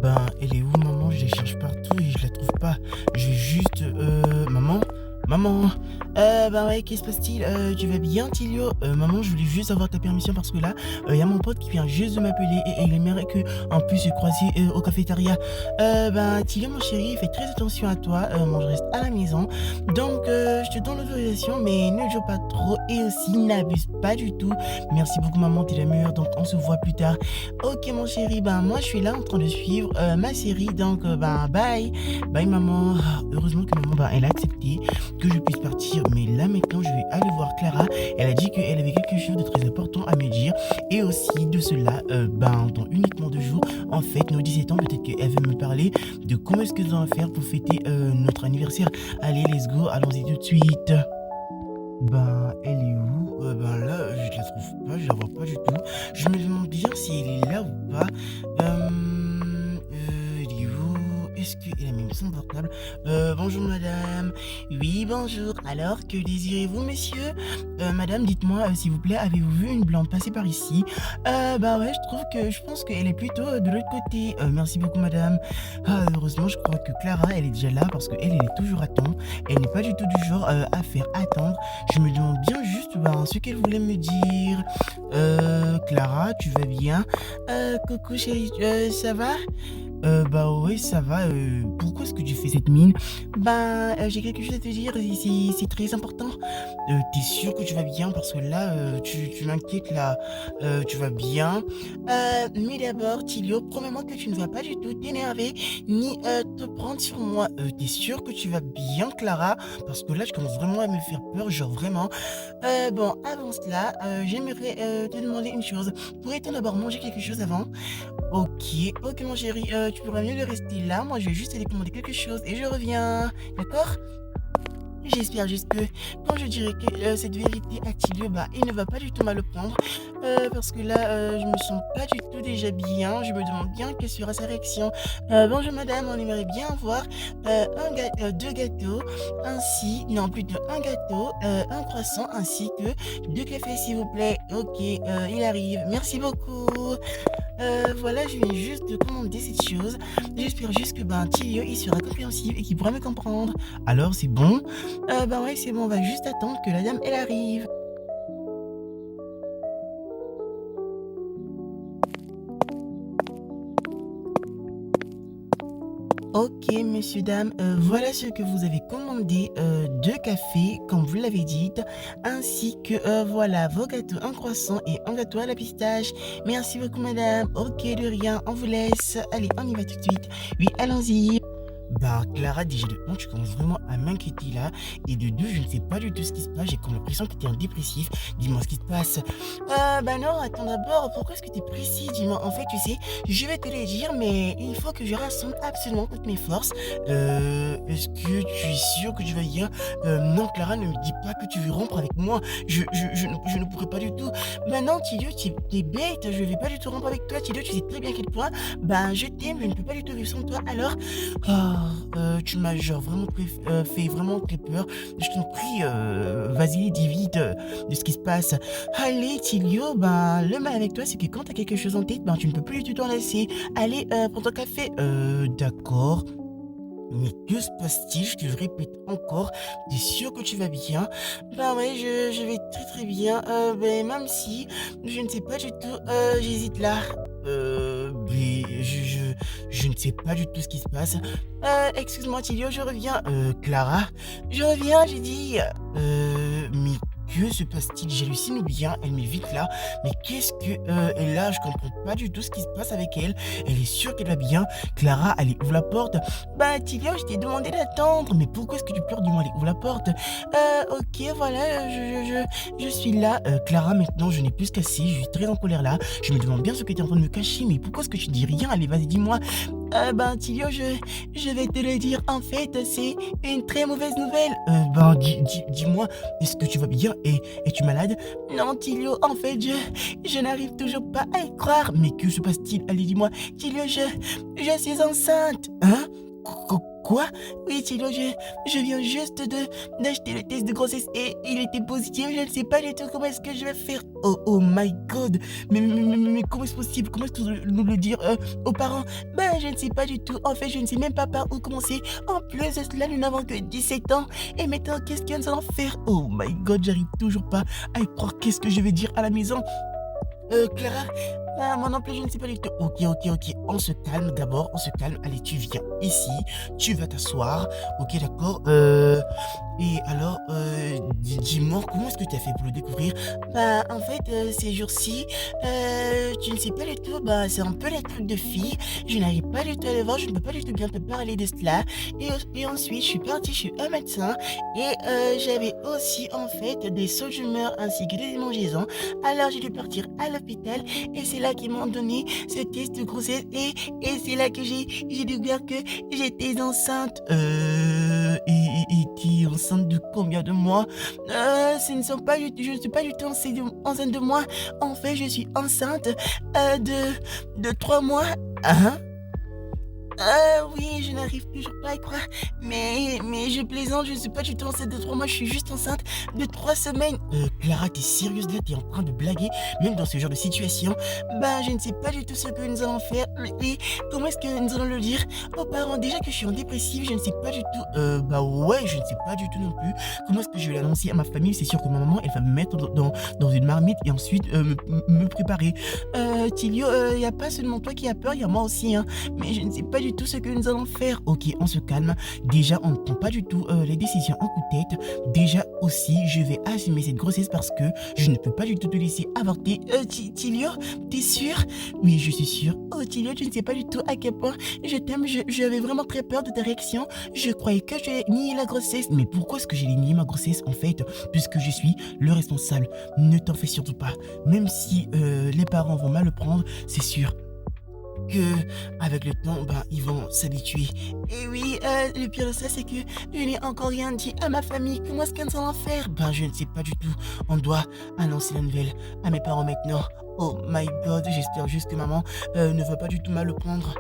Ben, elle est où, maman? Je la cherche partout et je la trouve pas. Je vais juste, maman? Maman? Ben ouais, qu'est-ce qui se passe-t-il? Tu vas bien, Tilio? Maman, je voulais juste avoir ta permission parce que là, y a mon pote qui vient juste de m'appeler et il aimerait que on puisse se croiser au cafétéria. Ben, Tilio, mon chéri, fais très attention à toi. Moi, je reste à la maison. Donc, je te donne l'autorisation, mais ne joue pas trop et aussi n'abuse pas du tout. Merci beaucoup, maman, t'es la meilleure. Donc, on se voit plus tard. Ok, mon chéri, ben, moi, je suis là en train de suivre ma série. Donc, ben, bye. Bye, maman. Ah, heureusement que maman, ben, elle a accepté que je puisse partir. Mais là, maintenant, je vais aller voir Clara. Elle a dit qu'elle avait quelque chose de très important à me dire. Et aussi, de cela, ben, dans uniquement 2 jours, en fait, nos 17 ans, peut-être qu'elle veut me parler de comment est-ce que nous allons faire pour fêter notre anniversaire. Allez, let's go, allons-y tout de suite. Ben, elle est où? Ben là, je la trouve pas, je la vois pas du tout. Je me demande bien si elle est là ou pas. Elle est où? Est-ce qu'elle a même son portable? Bonjour madame. Oui, bonjour. Alors, que désirez-vous, monsieur? Madame, dites-moi, s'il vous plaît, avez-vous vu une blonde passer par ici? Bah ouais, je pense qu'elle est plutôt de l'autre côté. Merci beaucoup, madame. Ah, heureusement, je crois que Clara, elle est déjà là parce qu'elle, elle est toujours à temps. Elle n'est pas du tout du genre à faire attendre. Je me demande bien juste ben, ce qu'elle voulait me dire. Clara, tu vas bien? Coucou chérie, ça va? Bah ouais, ça va. Pourquoi est-ce que tu fais cette mine? Ben, j'ai quelque chose à te dire, c'est très important. T'es sûr que tu vas bien? Parce que là, tu m'inquiètes là. Tu vas bien? Mais d'abord, Tilio, promets-moi que tu ne vas pas du tout t'énerver ni te prendre sur moi. T'es sûr que tu vas bien, Clara? Parce que là, je commence vraiment à me faire peur, genre vraiment. Bon, avant cela, j'aimerais te demander une chose. Pourrais-tu d'abord manger quelque chose avant? Ok, ok mon chéri, tu pourrais mieux le rester là. Moi, je vais juste aller commander quelque chose et je reviens. D'accord? J'espère juste que quand je dirai que cette vérité à Tilio, bah, il ne va pas du tout mal le prendre. Parce que là, je me sens pas du tout déjà bien. Je me demande bien quelle sera sa réaction. Bonjour madame, on aimerait bien avoir 2 gâteaux, ainsi, non plutôt un gâteau, un croissant, ainsi que 2 cafés s'il vous plaît. Ok, il arrive. Merci beaucoup. Voilà, je viens juste de commander cette chose. J'espère juste que ben, Tilio, il sera compréhensif et qu'il pourra me comprendre. Alors, c'est bon? Ben ouais, c'est bon, on va juste attendre que la dame, elle arrive. Ok, messieurs, dames, voilà ce que vous avez commandé. 2 cafés, comme vous l'avez dit, ainsi que, voilà, vos gâteaux, un croissant et un gâteau à la pistache. Merci beaucoup, madame. Ok, de rien, on vous laisse. Allez, on y va tout de suite. Oui, allons-y. Bah, Clara, déjà de 1, tu commences vraiment à m'inquiéter là. Et de 2, je ne sais pas du tout ce qui se passe. J'ai comme l'impression que tu es en dépressif. Dis-moi ce qui se passe. Bah non, attends d'abord. Pourquoi est-ce que tu es précis? Dis-moi. En fait, tu sais, je vais te le dire, mais il faut que je rassemble absolument toutes mes forces. Est-ce que tu es sûr que tu vas bien? Non, Clara, ne me dis pas que tu veux rompre avec moi. Je ne pourrais pas du tout. Bah non, Tilio, tu es bête. Je vais pas du tout rompre avec toi. Tilio, tu sais très bien à quel point. Ben, je t'aime. Je ne peux pas du tout vivre sans toi. Alors. Tu m'as genre vraiment fait vraiment très peur. Je t'en prie, vas-y, dis vite de ce qui se passe. Allez, Tilio, ben, le mal avec toi, c'est que quand t'as quelque chose en tête, ben, tu ne peux plus du tout t'en laisser. Allez, prends ton café. D'accord. Mais que se passe-t-il? Je te le répète encore. T'es sûr que tu vas bien? Ben ouais, je vais très très bien. Ben, même si je ne sais pas du tout, j'hésite là. Mais je ne sais pas du tout ce qui se passe. Excuse-moi, Tilio, je reviens. Clara, je reviens, j'ai dit. Mais que se passe-t-il? J'hallucine bien, elle m'évite là. Mais qu'est-ce que elle a? Je comprends pas du tout ce qui se passe avec elle. Elle est sûre qu'elle va bien. Clara, allez, ouvre la porte. Bah, Tilio, je t'ai demandé d'attendre. Mais pourquoi est-ce que tu pleures? Dis-moi, allez, ouvre la porte. Ok, voilà, je suis là. Clara, maintenant, je n'ai plus qu'à casser. Je suis très en colère là. Je me demande bien ce que tu es en train de me cacher. Mais pourquoi est-ce que tu dis rien? Allez, vas-y, dis-moi. Ben, Tilio, je vais te le dire. En fait, c'est une très mauvaise nouvelle. Ben, dis-moi, est-ce que tu vas bien? Es-tu malade? Non, Tilio, en fait, je n'arrive toujours pas à y croire. Mais que se passe-t-il? Allez, dis-moi. Tilio, je suis enceinte. Hein? Quoi? Oui, Thilo, je viens juste d'acheter le test de grossesse et il était positif. Je ne sais pas du tout comment est-ce que je vais faire. Oh my God! Mais comment est-ce possible? Comment est-ce que vous nous le dire aux parents? Ben, je ne sais pas du tout. En fait, je ne sais même pas par où commencer. En plus de cela, nous n'avons que 17 ans. Et maintenant, qu'est-ce que nous allons faire? Oh my God, j'arrive toujours pas à y croire. Qu'est-ce que je vais dire à la maison? Clara, ah, moi non plus, je ne sais pas du tout. Ok. On se calme d'abord, on se calme. Allez, tu viens ici, tu vas t'asseoir. Ok, d'accord. Et alors, dis-moi, comment est-ce que tu as fait pour le découvrir? Bah, en fait, ces jours-ci, tu ne sais pas du tout, bah, c'est un peu les trucs de filles. Je n'arrive pas du tout à le voir, je ne peux pas du tout bien te parler de cela. Et ensuite, je suis partie chez un médecin et j'avais aussi, en fait, des sauts d'humeur ainsi que des démangeaisons. Alors, j'ai dû partir à l'hôpital et c'est là qu'ils m'ont donné ce test de grossesse et c'est là que j'ai découvert que j'étais enceinte. Et qui est enceinte de combien de mois? Je ne suis pas du tout enceinte de moi. En fait, je suis enceinte de 3 mois. Hein? Oui, je n'arrive toujours pas à y croire. Mais je plaisante, je ne suis pas du tout enceinte de 3 mois, je suis juste enceinte de 3 semaines. Clara, t'es sérieuse là? T'es en train de blaguer? Même dans ce genre de situation? Ben, je ne sais pas du tout ce que nous allons faire. Et comment est-ce que nous allons le dire aux parents? Déjà que je suis en dépressive, je ne sais pas du tout. Bah ouais, je ne sais pas du tout non plus. Comment est-ce que je vais l'annoncer à ma famille? C'est sûr que ma maman, elle va me mettre dans une marmite et ensuite me préparer. Tilio, y a pas seulement toi qui as peur, il y a moi aussi, hein. Mais je ne sais pas du tout ce que nous allons faire. Ok, on se calme. Déjà, on ne prend pas du tout les décisions en coup de tête. Déjà aussi, je vais assumer cette grossesse parce que je ne peux pas du tout te laisser avorter. Tilio, t'es sûr? Oui, je suis sûre. Oh, Tilio, tu ne sais pas du tout à quel point je t'aime. J'avais vraiment très peur de ta réaction. Je croyais que j'allais nier la grossesse. Mais pourquoi est-ce que j'ai nié ma grossesse en fait? Puisque je suis le responsable. Ne t'en fais surtout pas. Même si les parents vont mal le prendre, c'est sûr que avec le temps, ben, ils vont s'habituer. Et oui, le pire de ça, c'est que je n'ai encore rien dit à ma famille. Comment est-ce qu'ils vont faire? Ben, je ne sais pas du tout. On doit annoncer la nouvelle à mes parents maintenant. Oh my God, j'espère juste que maman ne va pas du tout mal le prendre.